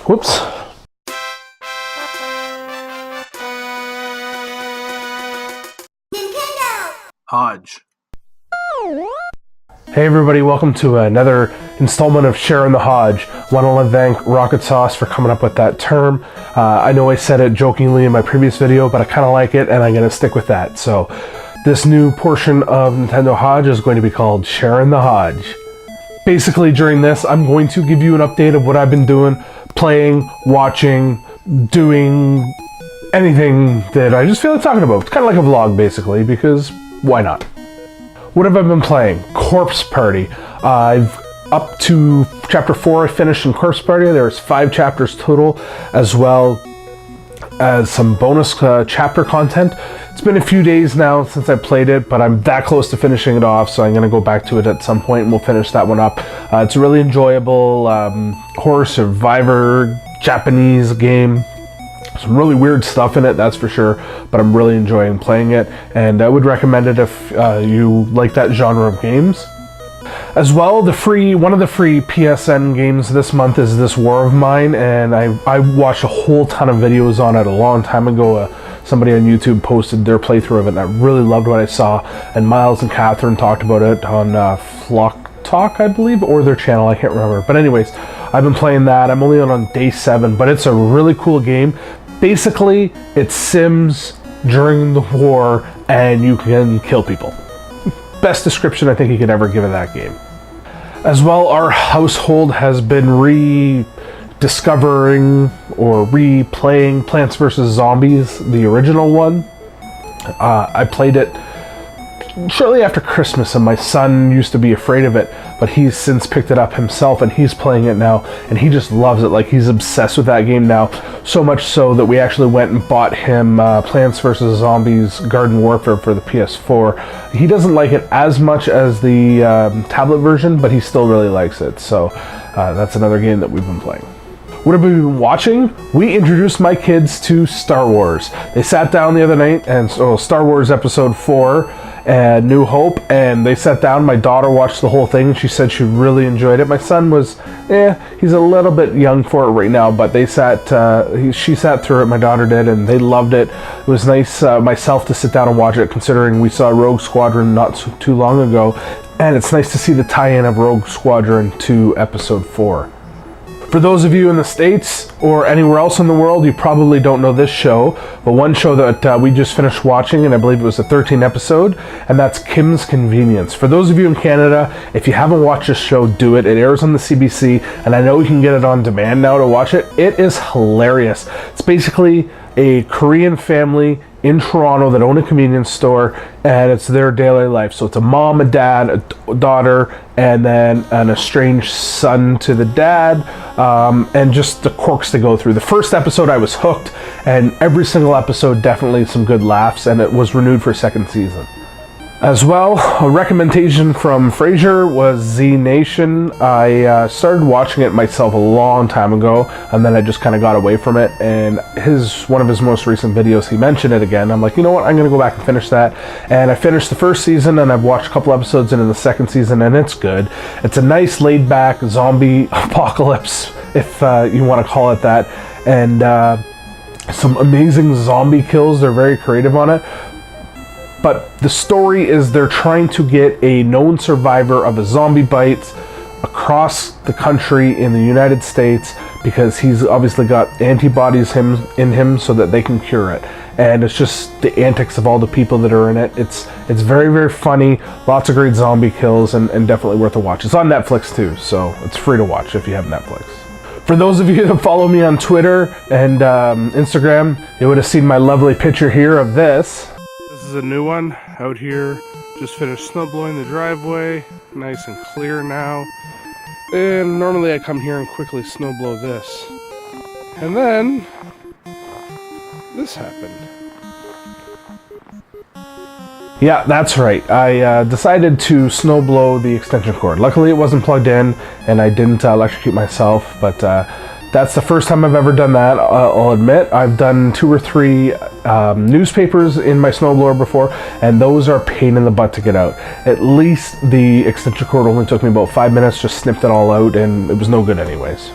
Whoops. Hodge. Hey everybody, welcome to another installment of Sharing the Hodge. Want to thank Rocket Sauce for coming up with that term. I know I said it jokingly in my previous video, but I kind of like it and I'm going to stick with that. So this new portion of Nintendo Hodge is going to be called Sharing the Hodge. Basically during this, I'm going to give you an update of what I've been doing, playing, watching, doing anything that I just feel like talking about. It's kind of like a vlog basically, because why not? What have I been playing? Corpse Party. I've up to chapter 4 I finished in Corpse Party. There's 5 chapters total, as well as some bonus chapter content. It's been a few days now since I played it, but I'm that close to finishing it off, so I'm going to go back to it at some point and we'll finish that one up. It's a really enjoyable horror survivor Japanese game. Some really weird stuff in it, that's for sure, but I'm really enjoying playing it, and I would recommend it if you like that genre of games. As well, one of the free PSN games this month is This War of Mine, and I watched a whole ton of videos on it a long time ago. Somebody on YouTube posted their playthrough of it, and I really loved what I saw, and Miles and Catherine talked about it on Flock Talk, I believe, or their channel, I can't remember. But anyways, I've been playing that. I'm only on day 7, but it's a really cool game. Basically, it's Sims during the war, and you can kill people. Best description I think you could ever give of that game. As well, our household has been rediscovering or replaying Plants vs. Zombies, the original one. I played it shortly after Christmas, and my son used to be afraid of it, but he's since picked it up himself and he's playing it now, and he just loves it. Like, he's obsessed with that game now, so much so that we actually went and bought him Plants vs. Zombies Garden Warfare for the PS4. He doesn't like it as much as the tablet version, but he still really likes it, so that's another game that we've been playing. What have we been watching? We introduced my kids to Star Wars. They sat down the other night, and so Star Wars Episode 4 and New Hope, and they sat down. My daughter watched the whole thing. She said she really enjoyed it. My son was, he's a little bit young for it right now, but they she sat through it, my daughter did, and they loved it. It was nice myself to sit down and watch it, considering we saw Rogue Squadron not too long ago, and it's nice to see the tie-in of Rogue Squadron to Episode 4. For those of you in the States or anywhere else in the world, you probably don't know this show, but one show that we just finished watching, and I believe it was the 13th episode, and that's Kim's Convenience. For those of you in Canada, if you haven't watched this show, do it. It airs on the CBC, and I know you can get it on demand now to watch it. It is hilarious. It's basically a Korean family in Toronto that own a convenience store, and it's their daily life. So it's a mom, a dad, a daughter, and then an estranged son to the dad, and just the quirks to go through. The first episode I was hooked, and every single episode definitely some good laughs, and it was renewed for a second season. As well, a recommendation from Fraser was Z Nation. I started watching it myself a long time ago, and then I just kind of got away from it, and one of his most recent videos, he mentioned it again. I'm like, you know what, I'm going to go back and finish that. And I finished the first season, and I've watched a couple episodes into the second season, and it's good. It's a nice laid-back zombie apocalypse, if you want to call it that, and some amazing zombie kills. They're very creative on it. But the story is they're trying to get a known survivor of a zombie bite across the country in the United States, because he's obviously got antibodies in him so that they can cure it. And it's just the antics of all the people that are in it. It's very, very funny. Lots of great zombie kills, and definitely worth a watch. It's on Netflix too, so it's free to watch if you have Netflix. For those of you that follow me on Twitter and Instagram, you would have seen my lovely picture here of this. This is a new one out here. Just finished snowblowing the driveway. Nice and clear now. And normally I come here and quickly snowblow this. And then this happened. Yeah, that's right. I decided to snowblow the extension cord. Luckily it wasn't plugged in and I didn't electrocute myself, but that's the first time I've ever done that, I'll admit. I've done 2 or 3 newspapers in my snowblower before, and those are a pain in the butt to get out. At least the extension cord only took me about 5 minutes, just snipped it all out, and it was no good anyways.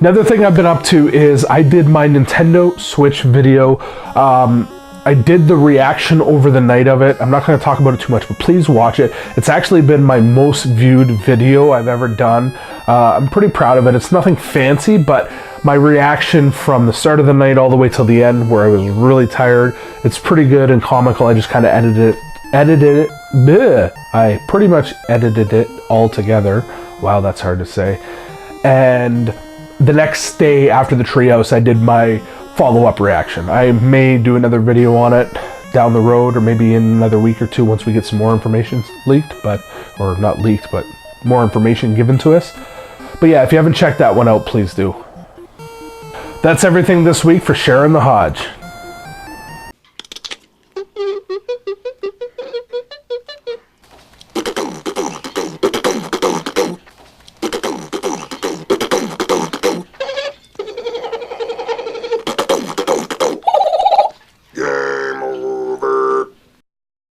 Another thing I've been up to is I did my Nintendo Switch video. I did the reaction over the night of it. I'm not going to talk about it too much, but please watch it. It's actually been my most viewed video I've ever done. I'm pretty proud of it. It's nothing fancy, but my reaction from the start of the night all the way till the end, where I was really tired, it's pretty good and comical. I just kind of edited it. Bleh. I pretty much edited it all together. Wow, that's hard to say. And the next day after the treehouse, I did my follow-up reaction. I may do another video on it down the road, or maybe in another week or two once we get some more information leaked, or not leaked, but more information given to us. But yeah, if you haven't checked that one out, please do. That's everything this week for Sharon the Hodge.